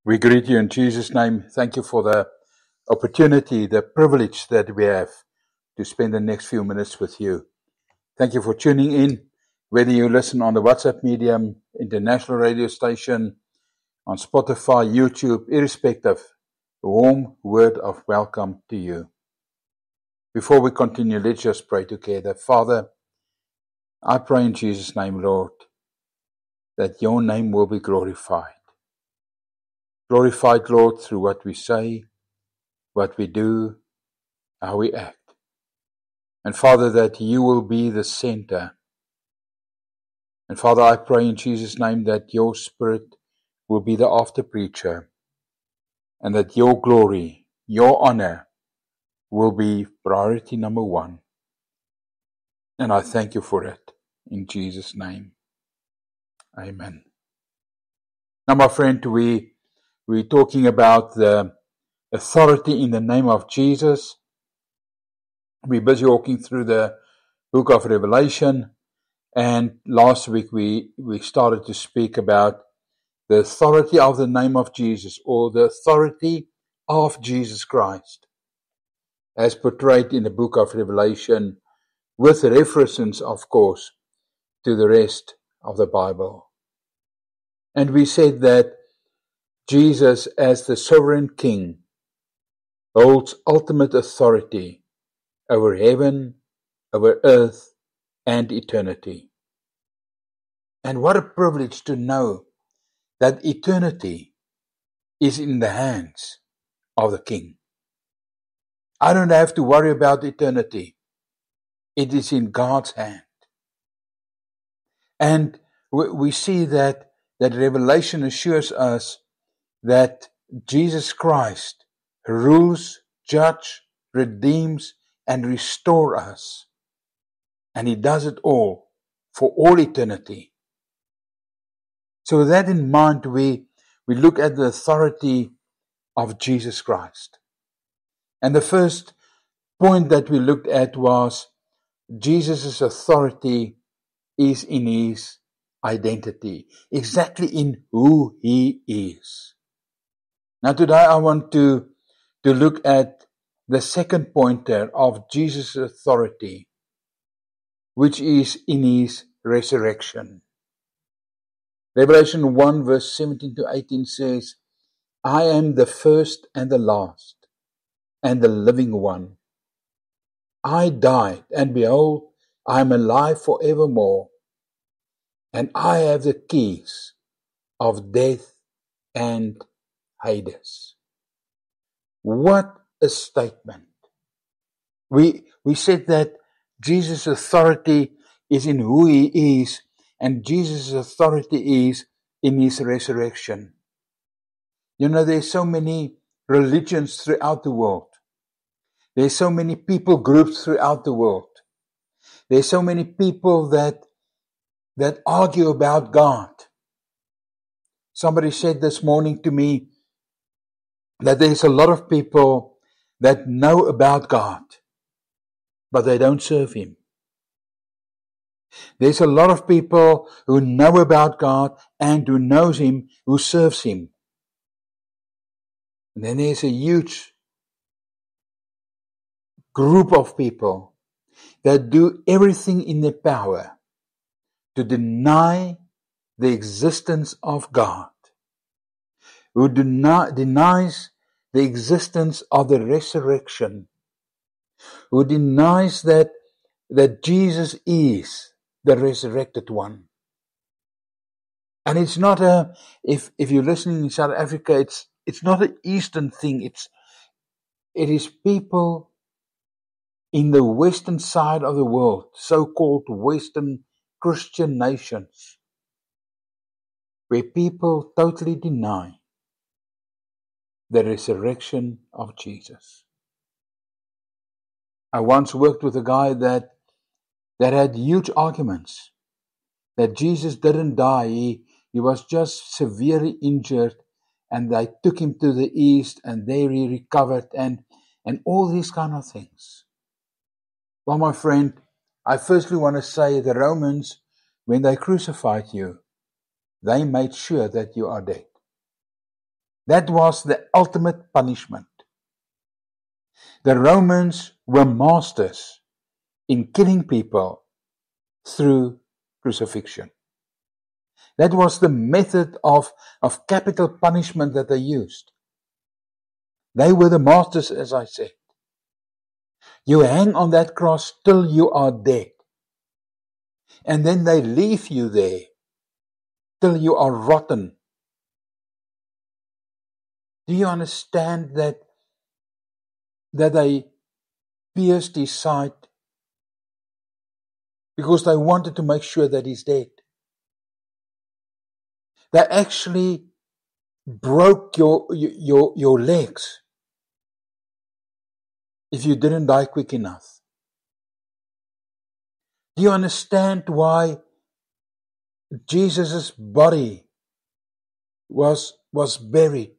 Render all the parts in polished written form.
We greet you in Jesus' name. Thank you for the opportunity, the privilege that we have to spend the next few minutes with you. Thank you for tuning in, whether you listen on the WhatsApp medium, international radio station, on Spotify, YouTube, irrespective. A warm word of welcome to you. Before we continue, let's just pray together. Father, I pray in Jesus' name, Lord, that your name will be glorified. Glorified, Lord, through what we say, what we do, how we act. And Father, that you will be the center. And Father, I pray in Jesus' name that your Spirit will be the after preacher, and that your glory, your honor will be priority number one. And I thank you for it in Jesus' name. Amen. Now, my friend, we're talking about the authority in the name of Jesus. We're busy walking through the book of Revelation, and last week we started to speak about the authority of the name of Jesus, or the authority of Jesus Christ, as portrayed in the book of Revelation, with references, of course, to the rest of the Bible. And we said that Jesus, as the sovereign King, holds ultimate authority over heaven, over earth, and eternity. And what a privilege to know that eternity is in the hands of the King. I don't have to worry about eternity. It is in God's hand. And we see that Revelation assures us that Jesus Christ rules, judges, redeems, and restores us. And he does it all for all eternity. So with that in mind, we look at the authority of Jesus Christ. And the first point that we looked at was Jesus' authority is in his identity, exactly in who he is. Now today I want to look at the second pointer of Jesus' authority, which is in his resurrection. Revelation 1 verse 17 to 18 says, I am the first and the last, and the living one. I died, and behold, I am alive forevermore, and I have the keys of death and Hades. What a statement. We said that Jesus' authority is in who he is, and Jesus' authority is in his resurrection. You know, there's so many religions throughout the world. There's so many people groups throughout the world. There's so many people that argue about God. Somebody said this morning to me that there's a lot of people that know about God, but they don't serve him. There's a lot of people who know about God and who knows him, who serves him. And then there's a huge group of people that do everything in their power to deny the existence of God, who denies the existence of the resurrection, who denies that Jesus is the resurrected one. And it's not if you're listening in South Africa, it's not an Eastern thing. It is people in the Western side of the world, so-called Western Christian nations, where people totally deny the resurrection of Jesus. I once worked with a guy that had huge arguments that Jesus didn't die. He was just severely injured, and they took him to the east, and there he recovered, and all these kind of things. Well, my friend, I firstly want to say the Romans, when they crucified you, they made sure that you are dead. That was the ultimate punishment. The Romans were masters in killing people through crucifixion. That was the method of capital punishment that they used. They were the masters, as I said. You hang on that cross till you are dead. And then they leave you there till you are rotten. Do you understand that they pierced his side because they wanted to make sure that he's dead? They actually broke your legs if you didn't die quick enough. Do you understand why Jesus' body was buried?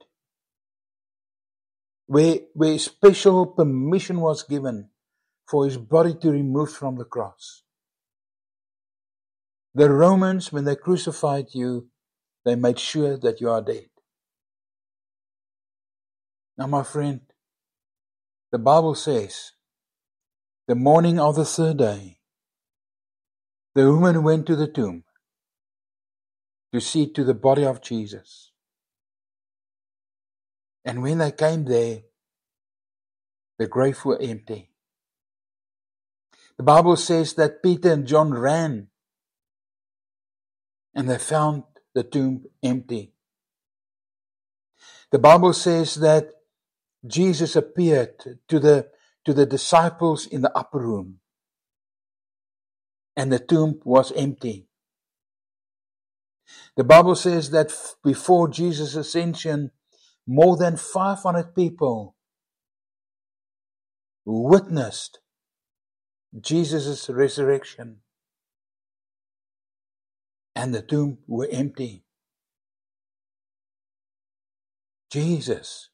Where special permission was given for his body to be removed from the cross. The Romans, when they crucified you, they made sure that you are dead. Now, my friend, the Bible says, the morning of the third day, the woman went to the tomb to see to the body of Jesus. And when they came there, the grave were empty. The Bible says that Peter and John ran and they found the tomb empty. The Bible says that Jesus appeared to the disciples in the upper room and the tomb was empty. The Bible says that before Jesus' ascension, more than 500 people witnessed Jesus' resurrection and the tomb were empty. Jesus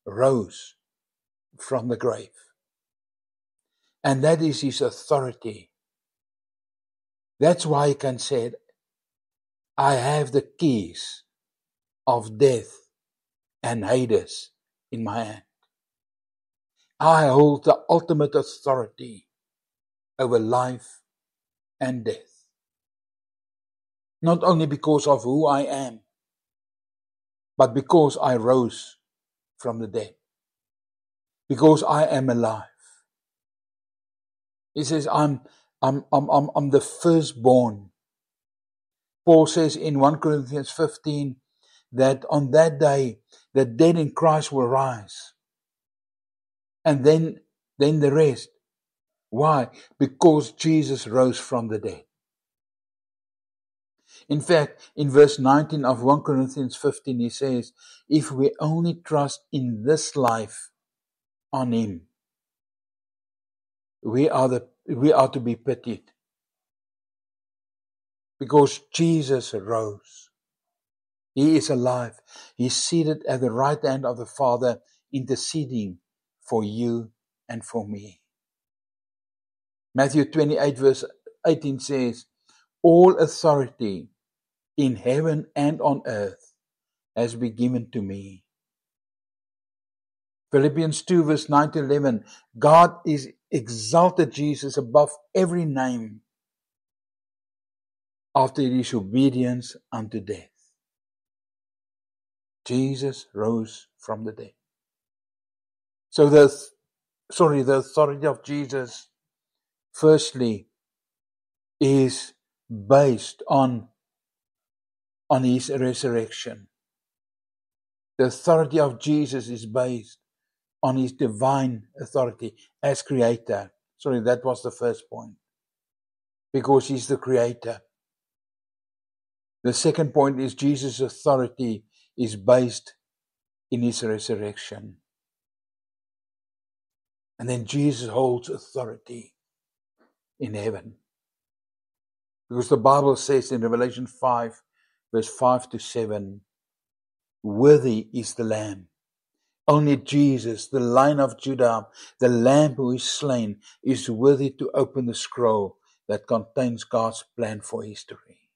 rose from the grave. And that is his authority. That's why he can say, I have the keys of death and Hades in my hand. I hold the ultimate authority over life and death. Not only because of who I am, but because I rose from the dead. Because I am alive. He says, I'm the firstborn. Paul says in 1 Corinthians 15 that on that day, the dead in Christ will rise. And then the rest. Why? Because Jesus rose from the dead. In fact, in verse 19 of 1 Corinthians 15, he says, if we only trust in this life on him, we are to be pitied. Because Jesus rose. He is alive. He's seated at the right hand of the Father, interceding for you and for me. Matthew 28 verse 18 says, all authority in heaven and on earth has been given to me. Philippians 2 verse 9 to 11, God is exalted Jesus above every name after his obedience unto death. Jesus rose from the dead. So the authority of Jesus, firstly, is based on his resurrection. The authority of Jesus is based on his divine authority as creator. That was the first point. Because he's the creator. The second point is Jesus' authority is based in his resurrection. And then Jesus holds authority in heaven. Because the Bible says in Revelation 5, verse 5 to 7, worthy is the Lamb. Only Jesus, the Lion of Judah, the Lamb who is slain, is worthy to open the scroll that contains God's plan for history.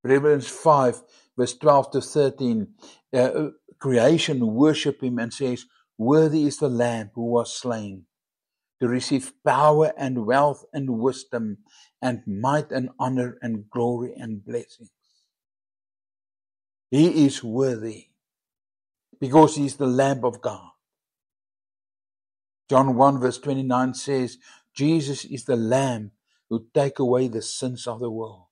Revelation 5, verse 12 to 13, creation worship him and says, worthy is the Lamb who was slain to receive power and wealth and wisdom and might and honor and glory and blessings. He is worthy because he is the Lamb of God. John 1 verse 29 says, Jesus is the Lamb who take away the sins of the world.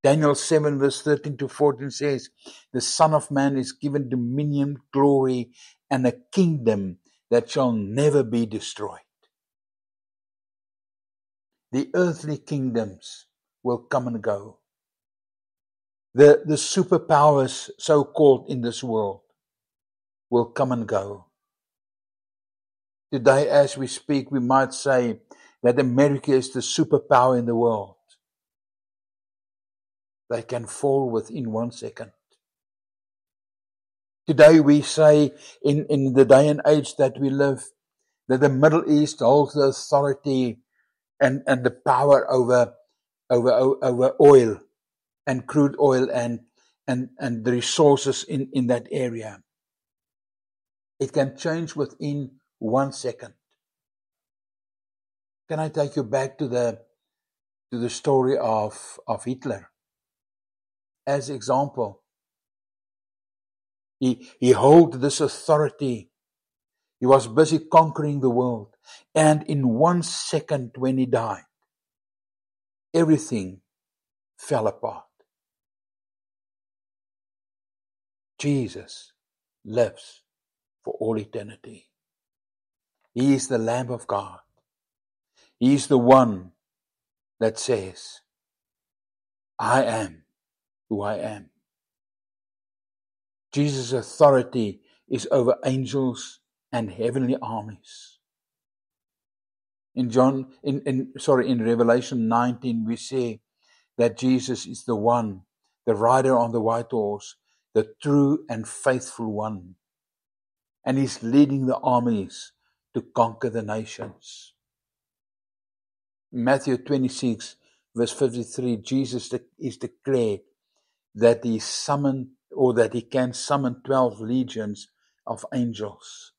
Daniel 7 verse 13 to 14 says, the Son of Man is given dominion, glory, and a kingdom that shall never be destroyed. The earthly kingdoms will come and go. The superpowers, so-called, in this world will come and go. Today, as we speak, we might say that America is the superpower in the world. They can fall within 1 second. Today we say, in the day and age that we live, that the Middle East holds the authority and the power over oil and crude oil and the resources in that area. It can change within 1 second. Can I take you back to the story of Hitler? As example, he held this authority. He was busy conquering the world. And in 1 second when he died, everything fell apart. Jesus lives for all eternity. He is the Lamb of God. He is the one that says, I am who I am. Jesus' authority is over angels and heavenly armies. In Revelation 19, we see that Jesus is the one, the rider on the white horse, the true and faithful one. And he's leading the armies to conquer the nations. In Matthew 26, verse 53, Jesus is declared that he summoned, or that he can summon 12 legions of angels.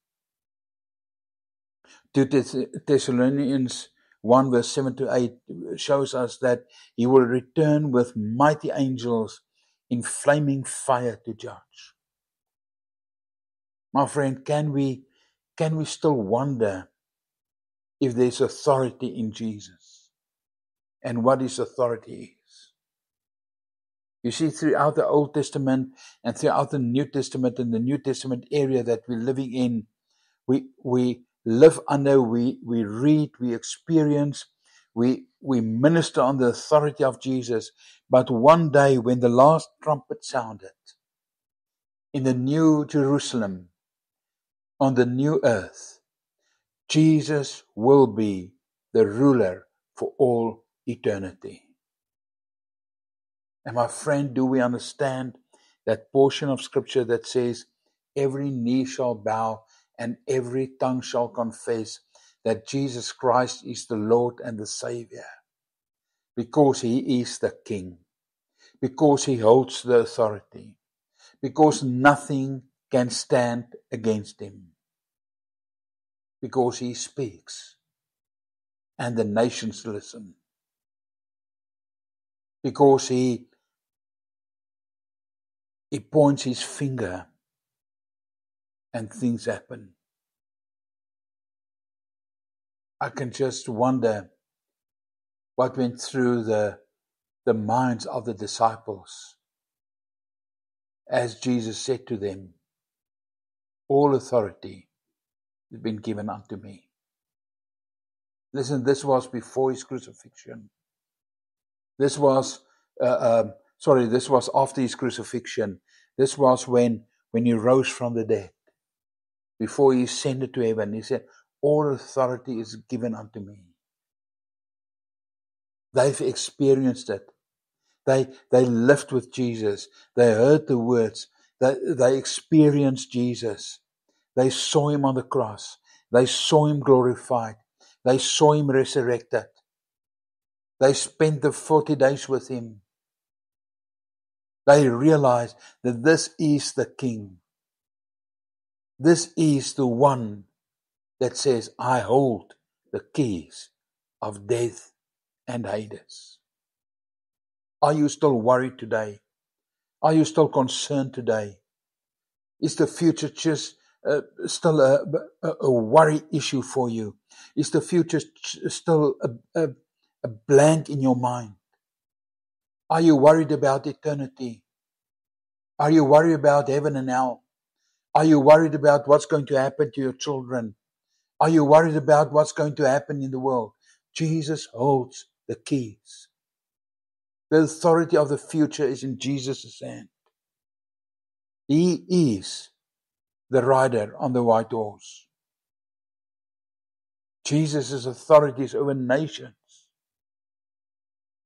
2 Thessalonians 1 verse 7 to 8 shows us that he will return with mighty angels in flaming fire to judge. My friend, can we still wonder if there's authority in Jesus and what his authority is? You see, throughout the Old Testament and throughout the New Testament, and the New Testament area that we're living in, we live under, we read, we experience, we minister on the authority of Jesus. But one day when the last trumpet sounded in the new Jerusalem, on the new earth, Jesus will be the ruler for all eternity. And my friend, do we understand that portion of scripture that says, every knee shall bow and every tongue shall confess that Jesus Christ is the Lord and the Savior? Because he is the King. Because he holds the authority. Because nothing can stand against him. Because he speaks and the nations listen. Because he points his finger and things happen. I can just wonder what went through the minds of the disciples as Jesus said to them, all authority has been given unto me. Listen, this was before his crucifixion. This was after his crucifixion. This was when he rose from the dead. Before he ascended to heaven, he said, all authority is given unto me. They've experienced it. They lived with Jesus. They heard the words. They experienced Jesus. They saw him on the cross. They saw him glorified. They saw him resurrected. They spent the 40 days with him. They realize that this is the King. This is the one that says, I hold the keys of death and Hades. Are you still worried today? Are you still concerned today? Is the future just still a worry issue for you? Is the future still a blank in your mind? Are you worried about eternity? Are you worried about heaven and hell? Are you worried about what's going to happen to your children? Are you worried about what's going to happen in the world? Jesus holds the keys. The authority of the future is in Jesus' hand. He is the rider on the white horse. Jesus' authority is over nations.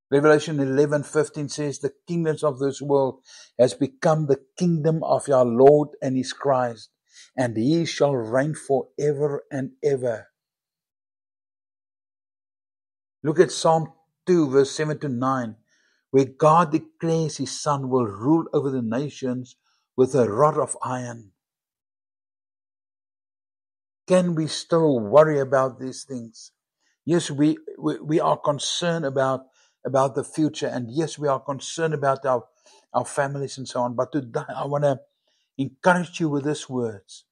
Revelation 11:15 says, the kingdoms of this world has become the kingdom of our Lord and his Christ, and he shall reign forever and ever. Look at Psalm 2, verse 7 to 9, where God declares his Son will rule over the nations with a rod of iron. Can we still worry about these things? Yes, we are concerned about the future, and yes, we are concerned about our families and so on. But today I want to encourage you with these words.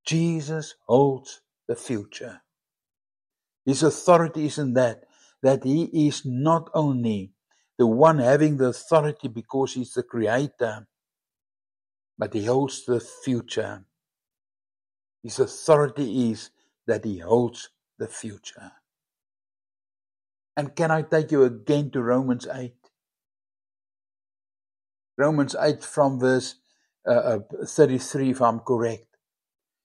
Jesus holds the future. His authority is in that he is not only the one having the authority because he's the creator, but he holds the future. His authority is that he holds the future. And can I take you again to Romans 8? Romans 8 from verse 33, if I'm correct,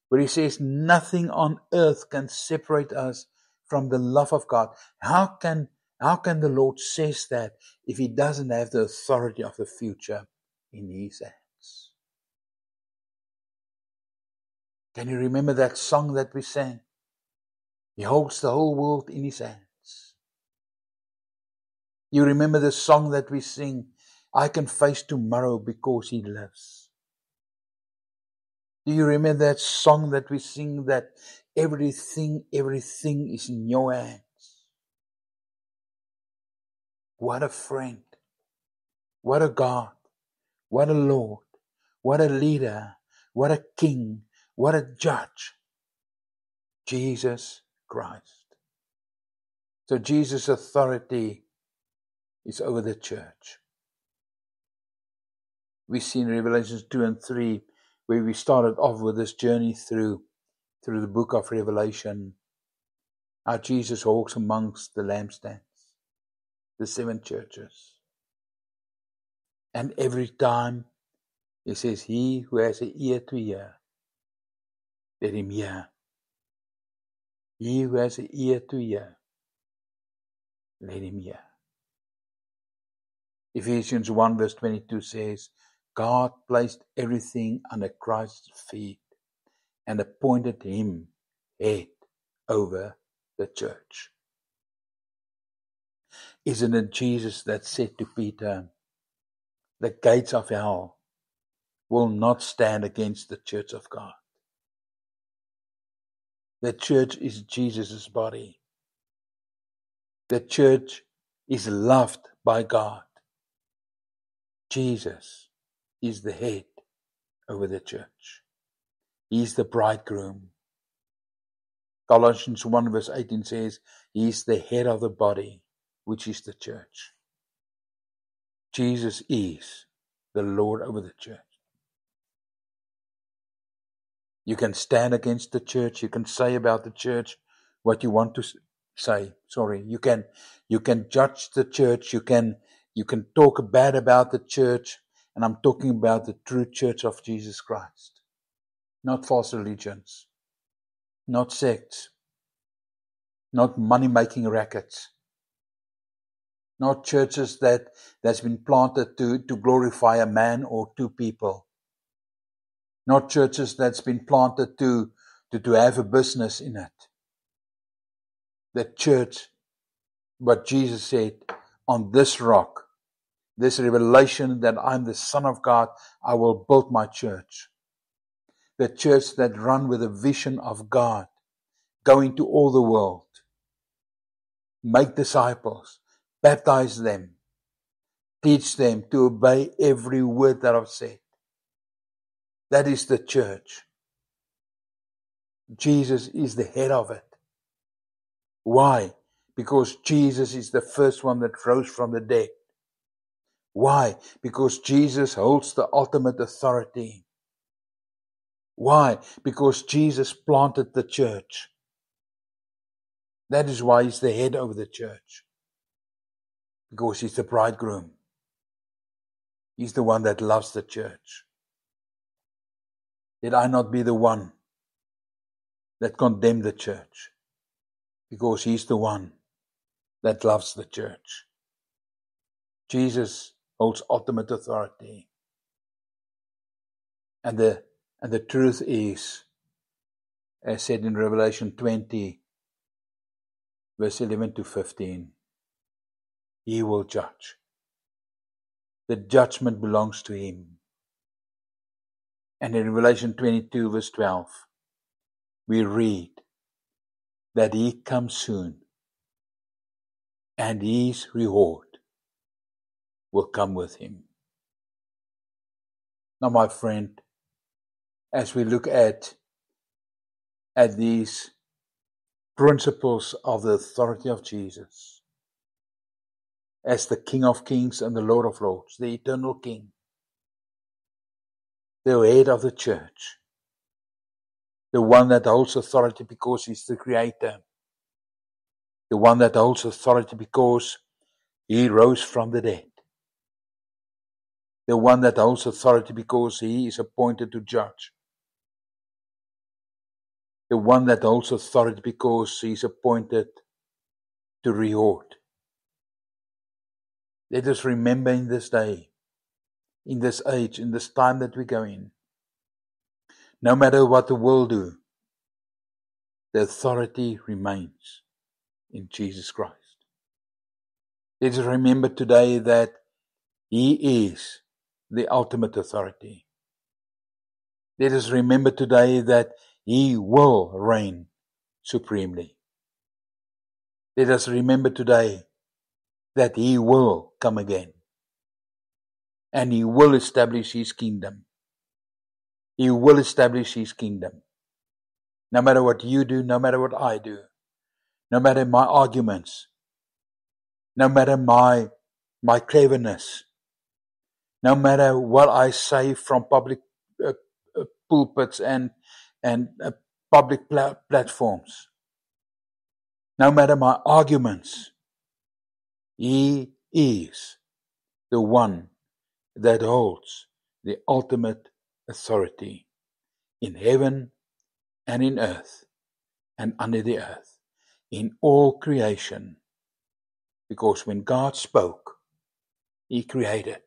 where he says, nothing on earth can separate us from the love of God. How can the Lord says that if he doesn't have the authority of the future in his hands? Can you remember that song that we sang? He holds the whole world in his hands. You remember the song that we sing, I can face tomorrow because he lives. Do you remember that song that we sing, that everything is in your hands? What a friend. What a God. What a Lord. What a leader. What a king. What a judge. Jesus Christ. So Jesus' authority is over the church. We see in Revelations 2 and 3, where we started off with this journey through the book of Revelation, how Jesus walks amongst the lampstands, the 7 churches. And every time he says, he who has an ear to hear, let him hear. He who has an ear to hear, let him hear. Ephesians 1 verse 22 says, God placed everything under Christ's feet and appointed him head over the church. Isn't it Jesus that said to Peter, the gates of hell will not stand against the church of God? The church is Jesus' body. The church is loved by God. Jesus is the head over the church. He is the bridegroom. Colossians 1 verse 18 says, he is the head of the body, which is the church. Jesus is the Lord over the church. You can stand against the church. You can say about the church what you want to say. You can judge the church. You can talk bad about the church. And I'm talking about the true church of Jesus Christ. Not false religions. Not sects. Not money-making rackets. Not churches that's been planted to glorify a man or 2 people. Not churches that's been planted to have a business in it. The church, what Jesus said, on this rock, this revelation that I'm the Son of God, I will build my church. The church that run with a vision of God, go into all the world, make disciples, baptize them, teach them to obey every word that I've said. That is the church. Jesus is the head of it. Why? Because Jesus is the first one that rose from the dead. Why? Because Jesus holds the ultimate authority. Why? Because Jesus planted the church. That is why he's the head over the church. Because he's the bridegroom. He's the one that loves the church. Let I not be the one that condemn the church. Because he's the one that loves the church. Jesus holds ultimate authority. And the truth is, as said in Revelation 20, verse 11 to 15, he will judge. The judgment belongs to him. And in Revelation 22, verse 12, we read that he comes soon and his reward will come with him. Now, my friend, as we look at these principles of the authority of Jesus, as the King of Kings and the Lord of Lords, the eternal King, the head of the church, the one that holds authority because he's the creator, the one that holds authority because he rose from the dead, the one that holds authority because he is appointed to judge, the one that holds authority because he is appointed to reward. Let us remember in this day, in this age, in this time that we go in, no matter what the world do, the authority remains in Jesus Christ. Let us remember today that he is the ultimate authority. Let us remember today that he will reign supremely. Let us remember today that he will come again. And he will establish his kingdom. He will establish his kingdom. No matter what you do, no matter what I do, no matter my arguments, no matter my cleverness, no matter what I say from public pulpits and public platforms, no matter my arguments, he is the one that holds the ultimate authority in heaven and in earth and under the earth, in all creation. Because when God spoke, he created.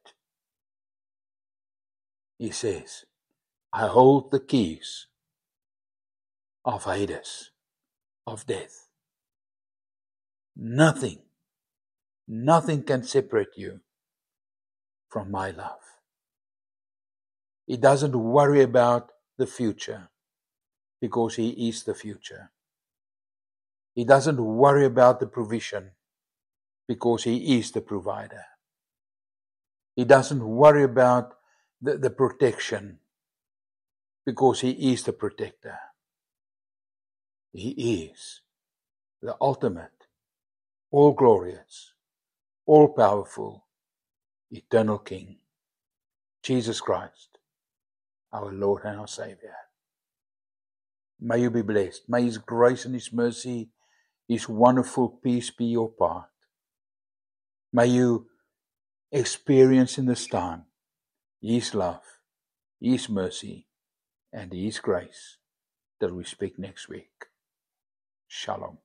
He says, I hold the keys of Hades, of death. Nothing can separate you from my love. He doesn't worry about the future because he is the future. He doesn't worry about the provision because he is the provider. He doesn't worry about the protection because he is the protector. He is the ultimate, all-glorious, all-powerful, eternal King, Jesus Christ, our Lord and our Savior. May you be blessed. May his grace and his mercy, his wonderful peace be your part. May you experience in this time his love, his mercy, and his grace till we speak next week. Shalom.